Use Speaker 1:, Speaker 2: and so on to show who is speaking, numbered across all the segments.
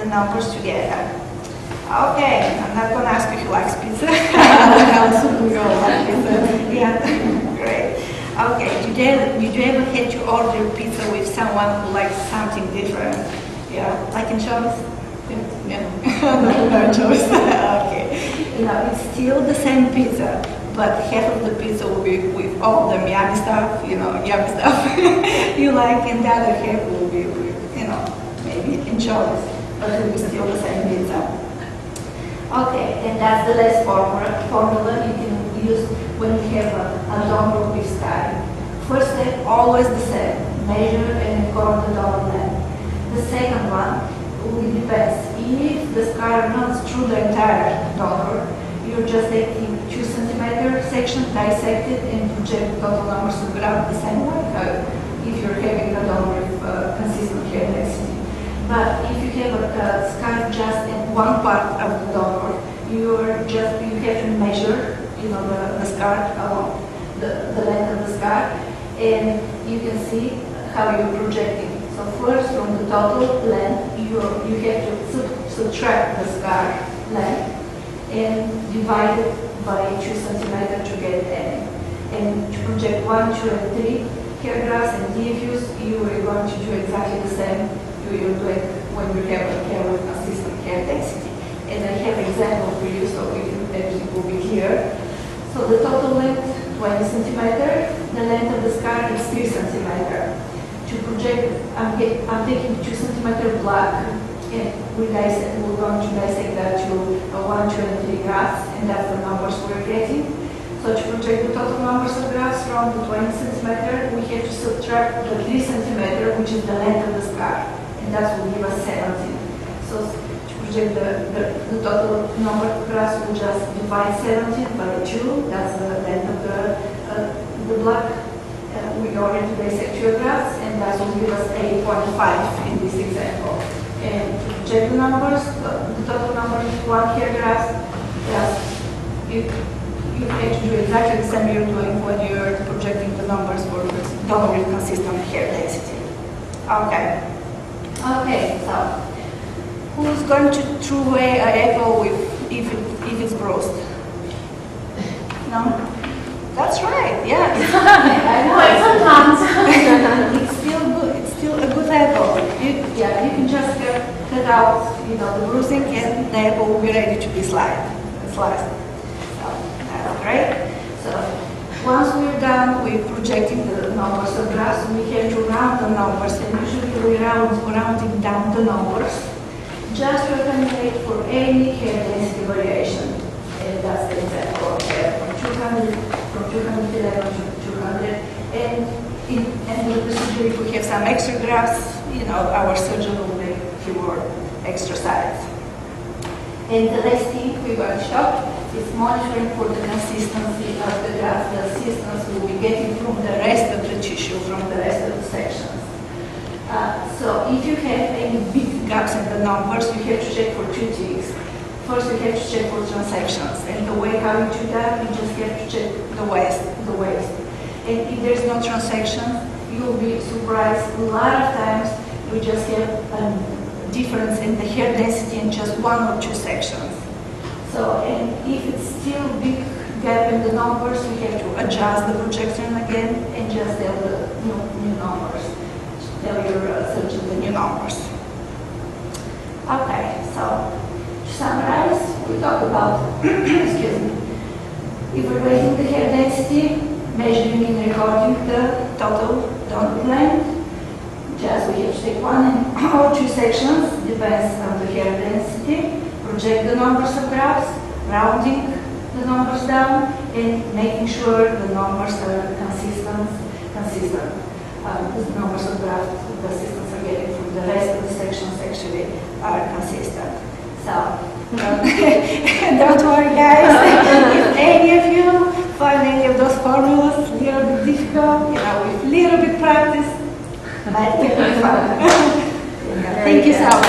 Speaker 1: the numbers together. Okay, I'm not going to ask you who likes pizza. Else we all like pizza. Yeah, great. Okay, did you ever had to order pizza with someone who likes something different? Yeah, like in choice? Yeah, no choice. Okay. You know, it's still the same pizza, but half of the pizza will be with all the yummy stuff, yummy stuff you like, and the other half will be with, maybe in choice, but it will be still the same pizza. Okay, and that's the last formula you can use when you have a donor with scar. First step, always the same, measure and record the donor length. The second one will depend. If the scar runs through the entire donor, you're just taking 2 centimeter section, dissect it, and project total numbers of graft the same way if you're having a donor with consistent hair density. But if you have a scar just in one part of the donor, you have to measure, the scar along the length of the scar, and you can see how you're projecting. So first, from the total length, you have to subtract the scar length and divide it by 2 centimeters to get N. And to project 1, 2, and 3 hair grafts and diffuse, you are going to do exactly the same you do it when you have a hair with consistent hair density. And I have an example for you, so everything will be here. So the total length, 20 centimeters. The length of the scar is 3 centimeters. To project, I'm taking 2 centimeter block, and we're going to dissect that to 1, 2, and 3 grafts, and that's the numbers we're getting. So to project the total numbers of grafts from the 20 centimeter, we have to subtract the 3 centimeter, which is the length of the scar, and that will give us 17. So to project the total number of grafts, we just divide 17 by 2. That's the length of the block. We already dissect 2 grafts, and that will give us 8.5 in this example. And to project the numbers, the total number of 1 hair graft, you have to do exactly the same you're doing when you're projecting the numbers for donor with consistent hair density. Okay. Okay, so who's going to throw away an apple if it's bruised? No? That's right, yeah. I know it sometimes. It's still good. It's still a good apple. You can just cut out, the bruising, and the apple will be ready to be sliced. So that's great. So once we're done with projecting the numbers of grafts, we have to round the numbers, and usually we're rounding down the numbers just to accommodate for any hair density variation. And that's the example of hair from 211 to 200. And in the procedure, if we have some extra grafts, our surgeon will make few more extra size. And the last thing we're going to show is monitoring for the consistency of the graft. The assistance will be getting from the rest of the tissue, from the rest of the sections. So if you have any big gaps in the numbers, you have to check for 2 things. First, you have to check for transactions, and the way how you do that, you just have to check the waist. And if there's no transaction, you'll be surprised. A lot of times, we just have a difference in the hair density in just 1 or 2 sections. So, and if it's still big gap in the numbers, we have to adjust the projection again and just tell the new numbers. Tell your surgeon the new numbers. Okay, so to summarize, we talk about evaluating the hair density, measuring and recording the total donor length. Just we have to take 1 or 2 sections, depends on the hair density, project the numbers of grafts, rounding the numbers down, and making sure the numbers are consistent. The numbers of grafts, the assistants are getting from the rest of the sections actually are consistent. So, don't worry guys, if any of you find any of those formulas a little bit difficult, with little bit practice, but it will be fun. Thank you so much.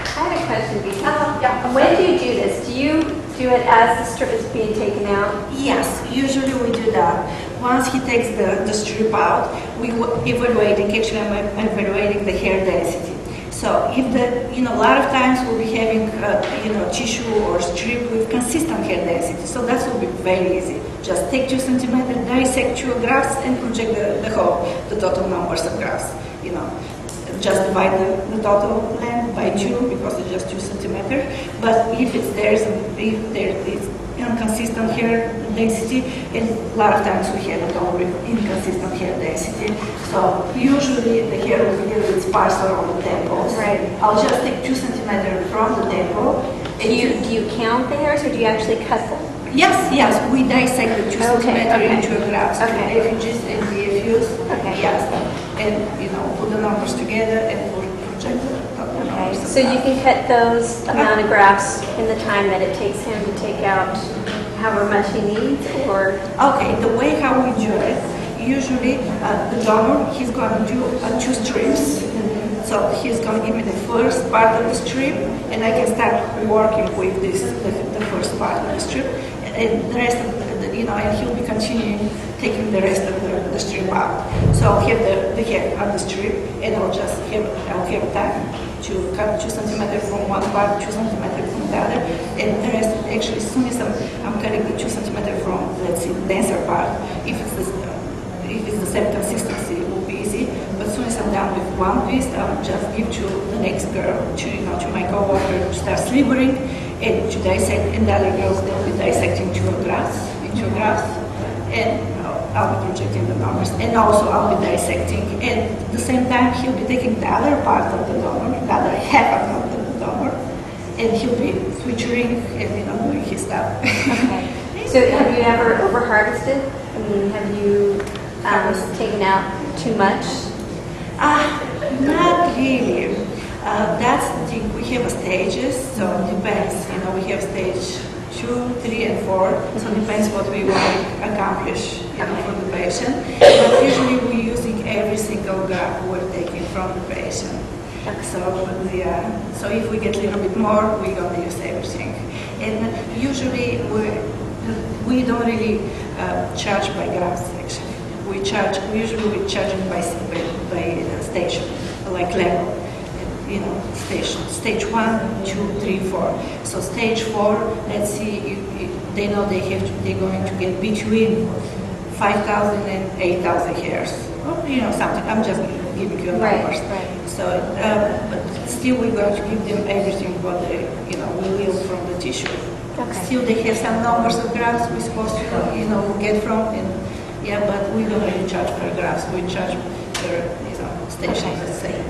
Speaker 2: I have a question, Vita. When do you do this? Do you do it as the strip is being taken out?
Speaker 1: Yes, usually we do that. once he takes the strip out, we evaluating, actually I'm evaluating the hair density. So if a lot of times we'll be having, tissue or strip with consistent hair density. So that will be very easy. Just take 2 centimeters, dissect 2 grafts, and project the total numbers of grafts. Just divide the total length by 2 because it's just 2 centimeters. But if there is inconsistent hair density, and a lot of times we have a donor with inconsistent hair density. So usually the hair will be a little bit sparse around the temples.
Speaker 2: Right.
Speaker 1: I'll just take 2 centimeters from the temple.
Speaker 2: Do you count the hairs or do you actually cut them?
Speaker 1: Yes, we dissect the 2 centimeters into grafts,
Speaker 2: Okay.
Speaker 1: effigies and DFUs.
Speaker 2: Okay.
Speaker 1: Yes, and put the numbers together and project the numbers.
Speaker 2: So you can cut those amount of grafts in the time that it takes him to take out however much he needs, or?
Speaker 1: Okay, the way how we do it, usually the donor, he's going to do 2 strips. So he's going to give me the first part of the strip, and I can start working with the first part of the strip, and the rest of and he'll be continuing taking the rest of the strip out. So I'll have the hair on the strip, and I'll have time to cut 2 centimeters from one part, 2 centimeters from the other, and the rest, actually, as soon as I'm cutting the 2 centimeters from, let's say, the denser part, if it's the same consistency, it will be easy. But as soon as I'm done with one piece, I'll just give to the next girl, to my coworker, to start slivering and to dissect, and the other girls, they'll be dissecting 2 grafts, and I'll be projecting the numbers, and also I'll be dissecting, and at the same time he'll be taking the other part of the donor, the other half of the donor, and he'll be switchering and doing his stuff.
Speaker 2: Okay. So have you ever over harvested? I mean, have you taken out too much?
Speaker 1: Not really. That's the thing. We have stages, so it depends. We have stage 2, 3, and 4. So it depends what we want to accomplish for the patient. But usually we're using every single graft we're taking from the patient. So if we get a little bit more, we're going to use everything. And usually we don't really charge by grafts, actually. We usually we're charging by station, like level. Stage 1, 2, 3, 4. So stage 4, let's see, they know they're going to get between 5,000 and 8,000 hairs. Or, something. I'm just giving you numbers.
Speaker 2: Right.
Speaker 1: So, but still we're going to give them everything what they, we will from the tissue.
Speaker 2: Okay.
Speaker 1: Still they have some numbers of grafts we're supposed to, get from, but we don't really charge per grafts. We charge per, station, let's say.